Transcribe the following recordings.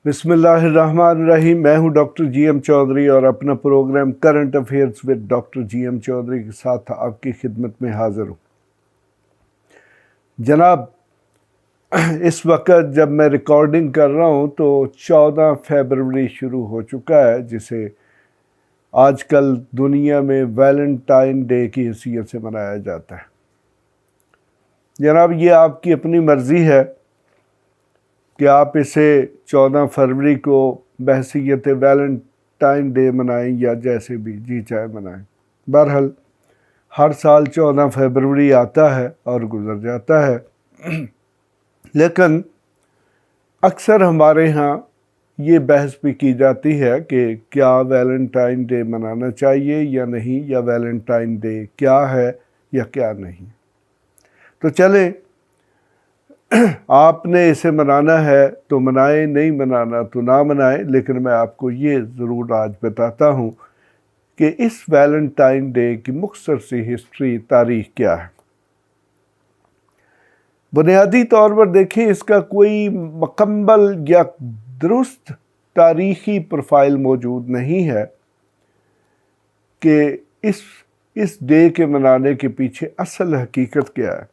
بسم اللہ الرحمن الرحیم۔ میں ہوں ڈاکٹر جی ایم چودھری اور اپنا programme current affairs with doctor G M Chaudhry کے ساتھ آپ کی خدمت میں حاضر ہوں۔ جناب، اس وقت جب میں ریکارڈنگ کر رہا ہوں تو 14 فیبروری شروع ہو چکا ہے، جسے آج کل دنیا میں ویلنٹائن ڈے کی حیثیت سے منایا جاتا ہے۔ جناب، یہ آپ کی اپنی مرضی ہے کہ آپ اسے 14 فروری کو بحیثیت ویلنٹائن ڈے منائیں یا جیسے بھی جی چاہے منائیں۔ بہرحال ہر سال 14 فروری آتا ہے اور گزر جاتا ہے، لیکن اکثر ہمارے ہاں یہ بحث بھی کی جاتی ہے کہ کیا ویلنٹائن ڈے منانا چاہیے یا نہیں، یا ویلنٹائن ڈے کیا ہے یا کیا نہیں۔ تو چلیں، آپ نے اسے منانا ہے تو منائیں، نہیں منانا تو نہ منائیں، لیکن میں آپ کو یہ ضرور آج بتاتا ہوں کہ اس ویلنٹائن ڈے کی مختصر سی ہسٹری، تاریخ کیا ہے۔ بنیادی طور پر دیکھیں، اس کا کوئی مکمل یا درست تاریخی پروفائل موجود نہیں ہے کہ اس ڈے کے منانے کے پیچھے اصل حقیقت کیا ہے۔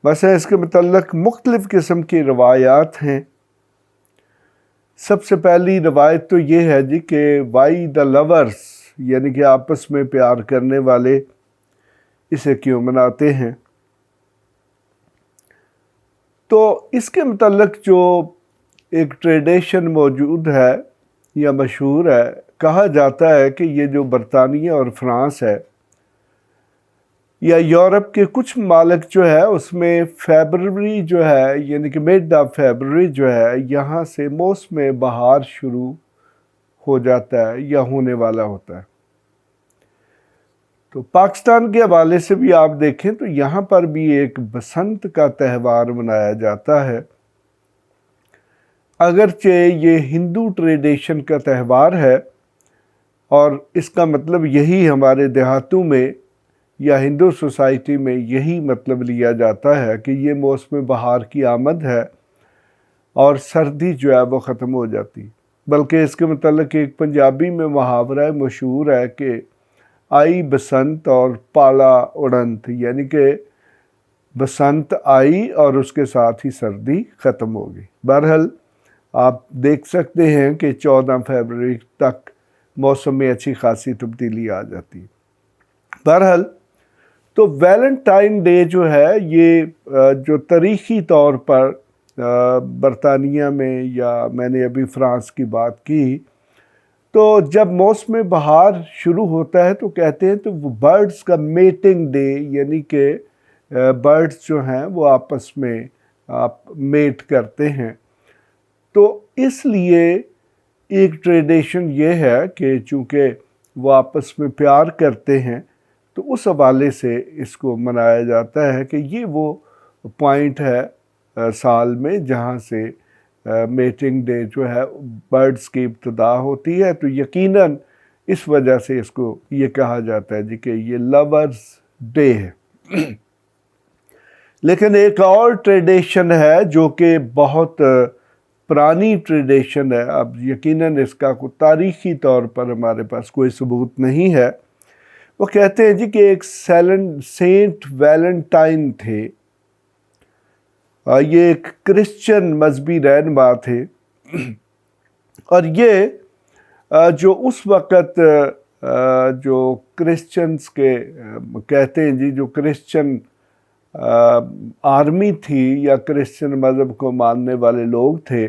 بس اس کے متعلق مختلف قسم کی روایات ہیں۔ سب سے پہلی روایت تو یہ ہے جی کہ وائی دا لورز، یعنی کہ آپس میں پیار کرنے والے اسے کیوں مناتے ہیں۔ تو اس کے متعلق جو ایک ٹریڈیشن موجود ہے یا مشہور ہے، کہا جاتا ہے کہ یہ جو برطانیہ اور فرانس ہے یا یورپ کے کچھ ممالک جو ہے، اس میں فیبروری جو ہے، یعنی کہ مڈ آف فیبروری جو ہے، یہاں سے موسم بہار شروع ہو جاتا ہے یا ہونے والا ہوتا ہے۔ تو پاکستان کے حوالے سے بھی آپ دیکھیں تو یہاں پر بھی ایک بسنت کا تہوار منایا جاتا ہے۔ اگرچہ یہ ہندو ٹریڈیشن کا تہوار ہے اور اس کا مطلب یہی ہمارے دیہاتوں میں یا ہندو سوسائٹی میں یہی مطلب لیا جاتا ہے کہ یہ موسم بہار کی آمد ہے اور سردی جو ہے وہ ختم ہو جاتی۔ بلکہ اس کے متعلق ایک پنجابی میں محاورہ مشہور ہے کہ آئی بسنت اور پالا اڑنت، یعنی کہ بسنت آئی اور اس کے ساتھ ہی سردی ختم ہو گئی۔ بہرحال آپ دیکھ سکتے ہیں کہ 14 فروری تک موسم میں اچھی خاصی تبدیلی آ جاتی ہے۔ بہرحال تو ویلنٹائن ڈے جو ہے، یہ جو تاریخی طور پر برطانیہ میں، یا میں نے ابھی فرانس کی بات کی، تو جب موسم بہار شروع ہوتا ہے تو کہتے ہیں تو وہ برڈز کا میٹنگ ڈے، یعنی کہ برڈز جو ہیں وہ آپس میں میٹ کرتے ہیں۔ تو اس لیے ایک ٹریڈیشن یہ ہے کہ چونکہ وہ آپس میں پیار کرتے ہیں تو اس حوالے سے اس کو منایا جاتا ہے کہ یہ وہ پوائنٹ ہے سال میں جہاں سے میٹنگ ڈے جو ہے برڈز کی ابتدا ہوتی ہے۔ تو یقیناً اس وجہ سے اس کو یہ کہا جاتا ہے جی کہ یہ لورز ڈے ہے۔ لیکن ایک اور ٹریڈیشن ہے جو کہ بہت پرانی ٹریڈیشن ہے، اب یقیناً اس کا کوئی تاریخی طور پر ہمارے پاس کوئی ثبوت نہیں ہے۔ وہ کہتے ہیں جی کہ ایک سینٹ ویلنٹائن تھے، یہ ایک کرسچن مذہبی رہنما تھے، اور یہ جو اس وقت جو کرسچنز کے کہتے ہیں جی جو کرسچن آرمی تھی یا کرسچن مذہب کو ماننے والے لوگ تھے،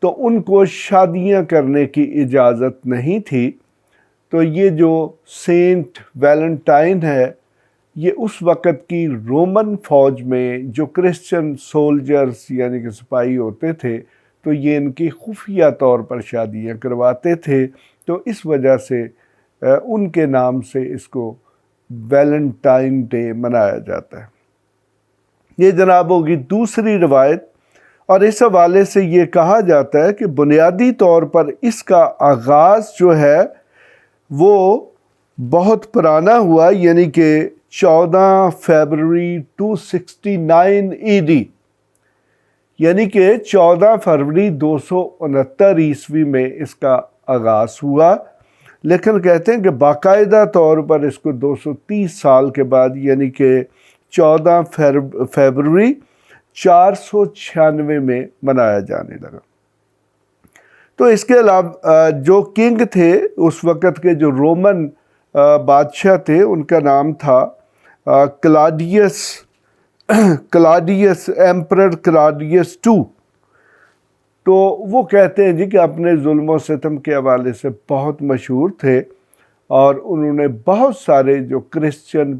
تو ان کو شادیاں کرنے کی اجازت نہیں تھی۔ تو یہ جو سینٹ ویلنٹائن ہے، یہ اس وقت کی رومن فوج میں جو کرسچن سولجرز یعنی کہ سپاہی ہوتے تھے، تو یہ ان کی خفیہ طور پر شادیاں کرواتے تھے۔ تو اس وجہ سے ان کے نام سے اس کو ویلنٹائن ڈے منایا جاتا ہے۔ یہ جناب ہوگی دوسری روایت، اور اس حوالے سے یہ کہا جاتا ہے کہ بنیادی طور پر اس کا آغاز جو ہے وہ بہت پرانا ہوا، یعنی کہ 14 فروری 269 AD، یعنی کہ 14 فروری 269 عیسوی میں اس کا آغاز ہوا، لیکن کہتے ہیں کہ باقاعدہ طور پر اس کو 230 سال کے بعد یعنی کہ 14 فروری 496 میں منایا جانے لگا۔ تو اس کے علاوہ جو کنگ تھے اس وقت کے، جو رومن بادشاہ تھے، ان کا نام تھا کلاڈیس ایمپرر کلاڈیس II۔ تو وہ کہتے ہیں جی کہ اپنے ظلم و ستم کے حوالے سے بہت مشہور تھے، اور انہوں نے بہت سارے جو کرسچن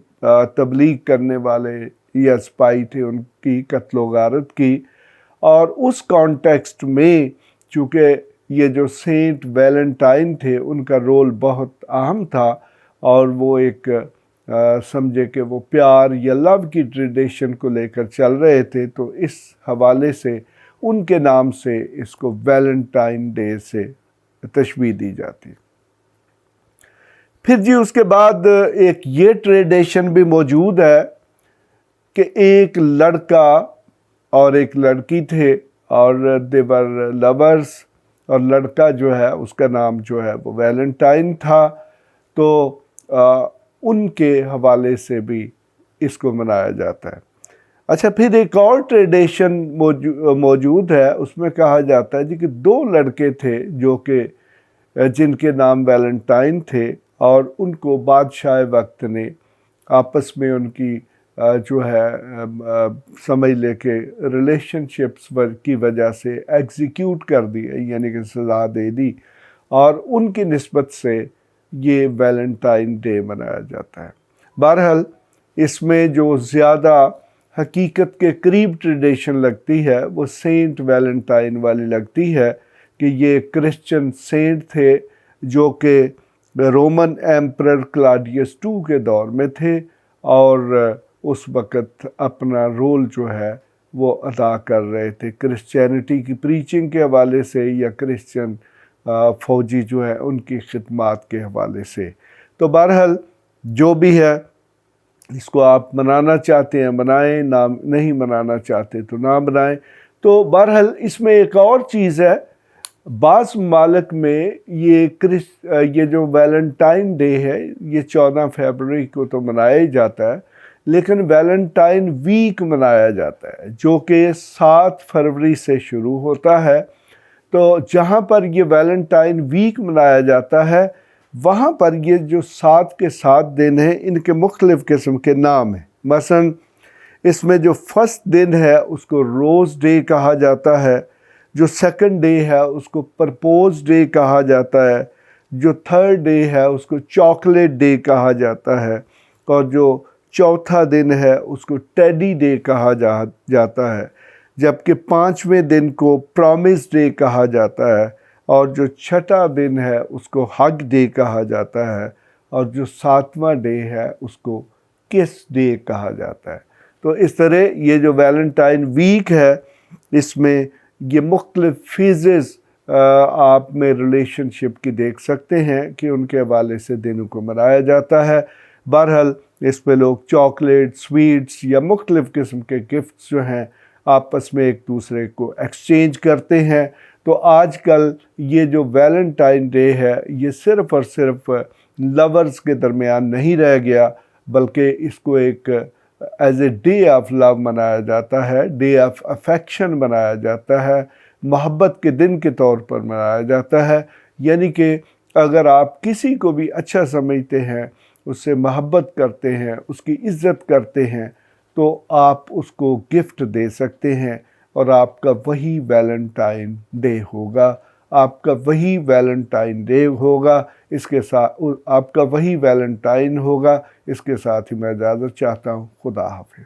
تبلیغ کرنے والے یا سپاہی تھے ان کی قتل و غارت کی۔ اور اس کانٹیکسٹ میں چونکہ یہ جو سینٹ ویلنٹائن تھے ان کا رول بہت اہم تھا، اور وہ ایک سمجھے کہ وہ پیار یا لو کی ٹریڈیشن کو لے کر چل رہے تھے، تو اس حوالے سے ان کے نام سے اس کو ویلنٹائن ڈے سے تشبیہ دی جاتی۔ پھر جی اس کے بعد ایک یہ ٹریڈیشن بھی موجود ہے کہ ایک لڑکا اور ایک لڑکی تھے، اور دے ور لورز، اور لڑکا جو ہے اس کا نام جو ہے وہ ویلنٹائن تھا، تو ان کے حوالے سے بھی اس کو منایا جاتا ہے۔ اچھا، پھر ایک اور ٹریڈیشن موجود ہے، اس میں کہا جاتا ہے جی کہ 2 لڑکے تھے جو کہ جن کے نام ویلنٹائن تھے، اور ان کو بادشاہ وقت نے آپس میں ان کی جو ہے سمجھ لے کہ ریلیشن شپس کی وجہ سے ایگزیکیوٹ کر دی، یعنی کہ سزا دے دی، اور ان کی نسبت سے یہ ویلنٹائن ڈے منایا جاتا ہے۔ بہرحال اس میں جو زیادہ حقیقت کے قریب ٹریڈیشن لگتی ہے وہ سینٹ ویلنٹائن والی لگتی ہے، کہ یہ کرسچن سینٹ تھے جو کہ رومن ایمپرر کلاڈیس II کے دور میں تھے، اور اس وقت اپنا رول جو ہے وہ ادا کر رہے تھے کرسچینٹی کی پریچنگ کے حوالے سے، یا کرسچن فوجی جو ہے ان کی خدمات کے حوالے سے۔ تو بہرحال جو بھی ہے، اس کو آپ منانا چاہتے ہیں منائیں، نہیں منانا چاہتے تو نہ منائیں۔ تو بہرحال اس میں ایک اور چیز ہے، بعض ممالک میں یہ جو ویلنٹائن ڈے ہے یہ 14 فروری کو تو منایا ہی جاتا ہے، لیکن ویلنٹائن ویک منایا جاتا ہے جو کہ 7 فروری سے شروع ہوتا ہے۔ تو جہاں پر یہ ویلنٹائن ویک منایا جاتا ہے، وہاں پر یہ جو 7 کے 7 دن ہیں ان کے مختلف قسم کے نام ہیں۔ مثلا اس میں جو فرسٹ دن ہے اس کو روز ڈے کہا جاتا ہے، جو سیکنڈ ڈے ہے اس کو پرپوز ڈے کہا جاتا ہے، جو تھرڈ ڈے ہے اس کو چاکلیٹ ڈے کہا جاتا ہے، اور جو چوتھا دن ہے اس کو ٹیڈی ڈے کہا جاتا ہے، جبکہ 5ویں دن کو پرومس ڈے کہا جاتا ہے، اور جو 6واں دن ہے اس کو ہگ ڈے کہا جاتا ہے، اور جو 7واں ڈے ہے اس کو کس ڈے کہا جاتا ہے۔ تو اس طرح یہ جو ویلنٹائن ویک ہے اس میں یہ مختلف فیزز آپ میں ریلیشن شپ کی دیکھ سکتے ہیں کہ ان کے حوالے سے دنوں کو منایا جاتا ہے۔ بہرحال اس پہ لوگ چاکلیٹ، سویٹس یا مختلف قسم کے گفٹس جو ہیں آپس میں ایک دوسرے کو ایکسچینج کرتے ہیں۔ تو آج کل یہ جو ویلنٹائن ڈے ہے یہ صرف اور صرف لورز کے درمیان نہیں رہ گیا، بلکہ اس کو ایک as a day of love منایا جاتا ہے، ڈے آف افیکشن منایا جاتا ہے، محبت کے دن کے طور پر منایا جاتا ہے۔ یعنی کہ اگر آپ کسی کو بھی اچھا سمجھتے ہیں، اس سے محبت کرتے ہیں، اس کی عزت کرتے ہیں، تو آپ اس کو گفٹ دے سکتے ہیں، اور آپ کا وہی ویلنٹائن ڈے ہوگا، آپ کا وہی ویلنٹائن ڈے ہوگا، اس کے ساتھ آپ کا وہی ویلنٹائن ہوگا۔ اس کے ساتھ ہی میں اجازت چاہتا ہوں۔ خدا حافظ۔